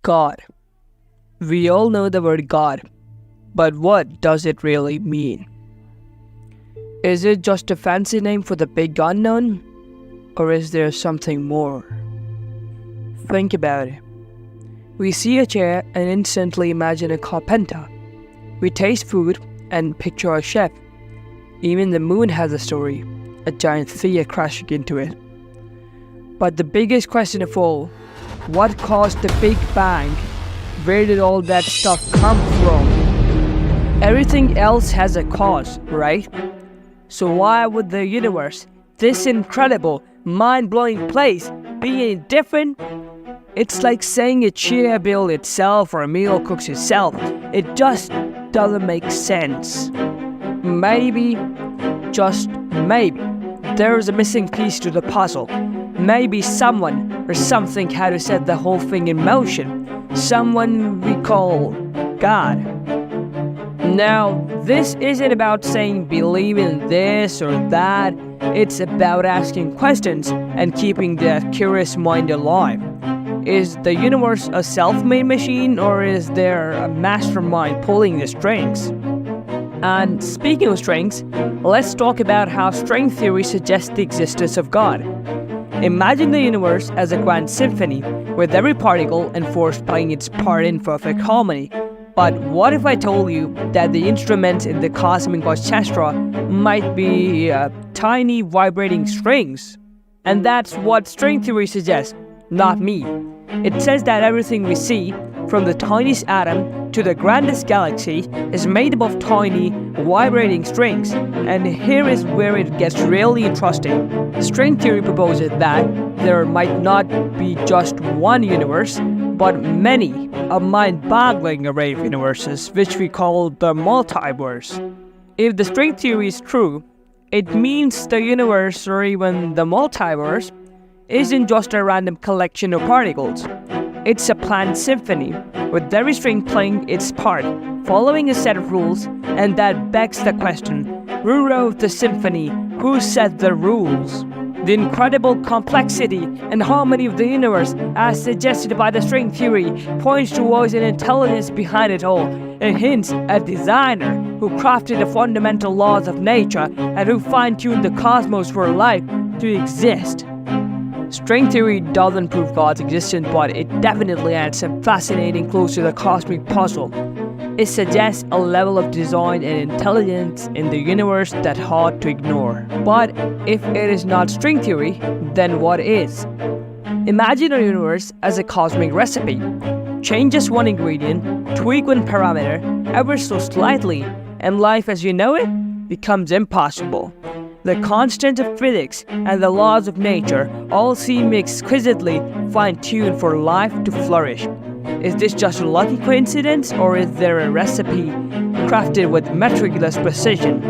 God. We all know the word God, but what does it really mean? Is it just a fancy name for the big unknown? Or is there something more? Think about it. We see a chair and instantly imagine a carpenter. We taste food and picture a chef. Even the moon has a story, a giant sphere crashing into it. But the biggest question of all, what caused the Big Bang? Where did all that stuff come from? Everything else has a cause, right? So why would the universe, this incredible, mind-blowing place, be any different? It's like saying a chair builds itself or a meal cooks itself. It just doesn't make sense. Maybe, just maybe, there is a missing piece to the puzzle. Maybe someone or something had to set the whole thing in motion. Someone we call God. Now, this isn't about saying believe in this or that. It's about asking questions and keeping the curious mind alive. Is the universe a self-made machine, or is there a mastermind pulling the strings? And speaking of strings, let's talk about how string theory suggests the existence of God. Imagine the universe as a grand symphony, with every particle and force playing its part in perfect harmony. But what if I told you that the instruments in the cosmic orchestra might be tiny vibrating strings? And that's what string theory suggests, not me. It says that everything we see, from the tiniest atom to the grandest galaxy, is made up of tiny, vibrating strings. And here is where it gets really interesting. String theory proposes that there might not be just one universe, but many, a mind-boggling array of universes, which we call the multiverse. If the string theory is true, it means the universe, or even the multiverse, isn't just a random collection of particles. It's a planned symphony, with every string playing its part, following a set of rules, and that begs the question, who wrote the symphony? Who set the rules? The incredible complexity and harmony of the universe, as suggested by the string theory, points towards an intelligence behind it all. It hints at a designer who crafted the fundamental laws of nature and who fine-tuned the cosmos for life to exist. String theory doesn't prove God's existence, but it definitely adds some fascinating clues to the cosmic puzzle. It suggests a level of design and intelligence in the universe that's hard to ignore. But if it is not string theory, then what is? Imagine a universe as a cosmic recipe. Change just one ingredient, tweak one parameter, ever so slightly, and life as you know it becomes impossible. The constants of physics and the laws of nature all seem exquisitely fine-tuned for life to flourish. Is this just a lucky coincidence, or is there a recipe crafted with meticulous precision?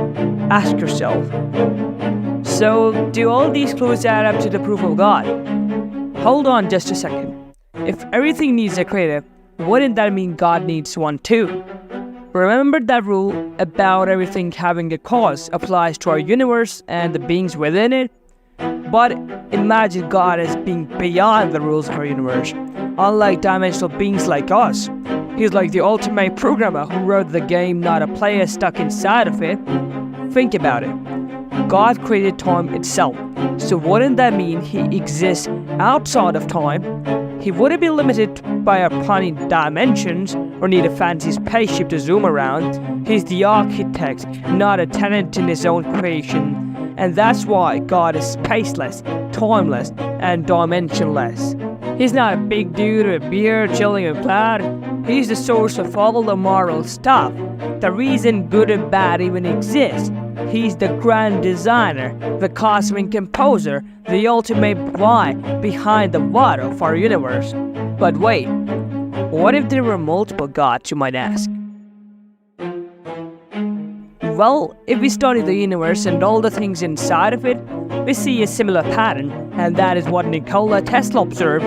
Ask yourself. So, do all these clues add up to the proof of God? Hold on just a second. If everything needs a creator, wouldn't that mean God needs one too? Remember that rule about everything having a cause applies to our universe and the beings within it? But imagine God as being beyond the rules of our universe. Unlike dimensional beings like us, He's like the ultimate programmer who wrote the game, not a player stuck inside of it. Think about it. God created time itself, so wouldn't that mean He exists outside of time? He wouldn't be limited by our planet dimensions or need a fancy spaceship to zoom around. He's the architect, not a tenant in His own creation. And that's why God is spaceless, timeless, and dimensionless. He's not a big dude with a beard chilling in a cloud. He's the source of all the moral stuff, the reason good and bad even exist. He's the grand designer, the cosmic composer, the ultimate why behind the what of our universe. But wait, what if there were multiple gods, you might ask? Well, if we study the universe and all the things inside of it, we see a similar pattern, and that is what Nikola Tesla observed.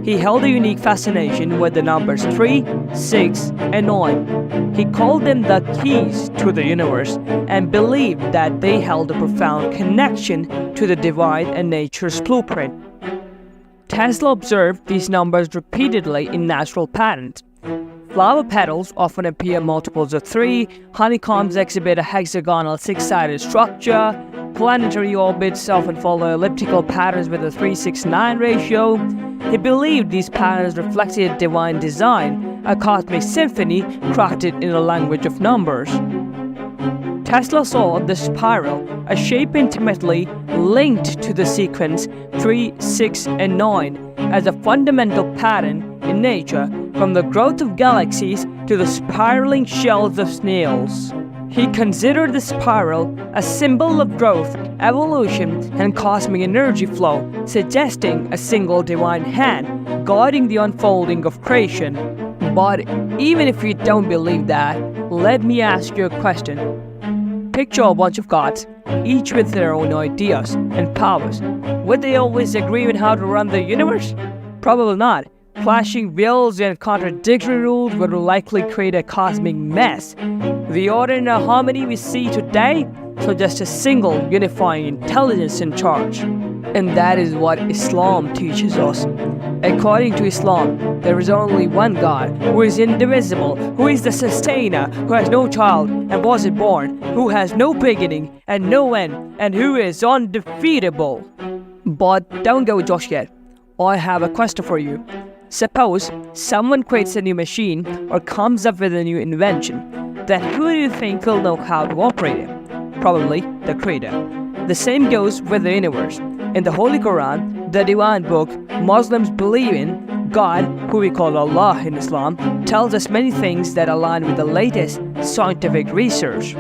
He held a unique fascination with the numbers 3, 6, and 9. He called them the keys to the universe and believed that they held a profound connection to the divine and nature's blueprint. Tesla observed these numbers repeatedly in natural patterns. Flower petals often appear multiples of 3, honeycombs exhibit a hexagonal 6-sided structure, planetary orbits often follow elliptical patterns with a 3:6:9 ratio. He believed these patterns reflected divine design, a cosmic symphony crafted in a language of numbers. Tesla saw the spiral, a shape intimately linked to the sequence 3, 6, and 9, as a fundamental pattern in nature, from the growth of galaxies to the spiraling shells of snails. He considered the spiral a symbol of growth, evolution, and cosmic energy flow, suggesting a single divine hand guiding the unfolding of creation. But even if you don't believe that, let me ask you a question. Picture a bunch of gods, each with their own ideas and powers. Would they always agree on how to run the universe? Probably not. Clashing wills and contradictory rules would likely create a cosmic mess. The order and harmony we see today suggest a single unifying intelligence in charge. And that is what Islam teaches us. According to Islam, there is only one God, who is indivisible, who is the sustainer, who has no child and wasn't born, who has no beginning and no end, and who is undefeatable. But don't go just yet. I have a question for you. Suppose someone creates a new machine or comes up with a new invention. Then who do you think will know how to operate it? Probably the Creator. The same goes with the universe. In the Holy Quran, the divine book Muslims believe in, God, who we call Allah in Islam, tells us many things that align with the latest scientific research.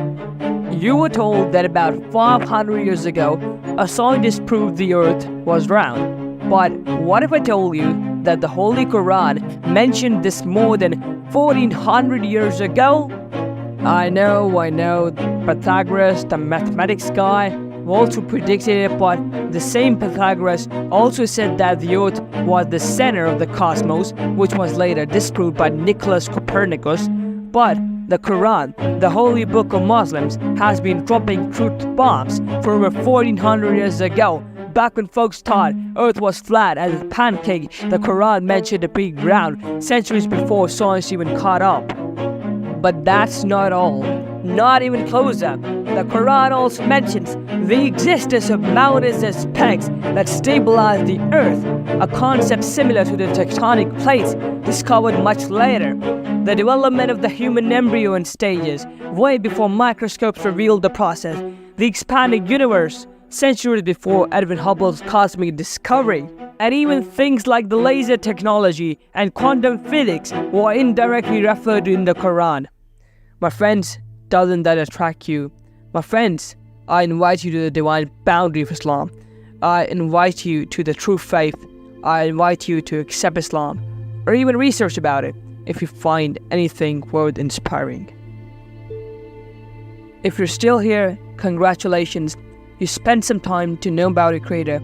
You were told that about 500 years ago, a scientist proved the earth was round. But what if I told you that the Holy Quran mentioned this more than 1400 years ago? I know, Pythagoras, the mathematics guy, also predicted it, but the same Pythagoras also said that the earth was the center of the cosmos, which was later disproved by Nikola Copernicus. But the Quran, the holy book of Muslims, has been dropping truth bombs for over 1400 years ago. Back when folks thought Earth was flat as a pancake, the Quran mentioned it being round centuries before science even caught up. But that's not all. Not even close up. The Quran also mentions the existence of mountains as pegs that stabilize the Earth, a concept similar to the tectonic plates discovered much later. The development of the human embryo in stages, way before microscopes revealed the process. The expanding universe, centuries before Edwin Hubble's cosmic discovery. And even things like the laser technology and quantum physics were indirectly referred to in the Quran. My friends, doesn't that attract you? My friends, I invite you to the divine boundary of Islam. I invite you to the true faith. I invite you to accept Islam, or even research about it if you find anything worth inspiring. If you're still here, congratulations. You spent some time to know about your Creator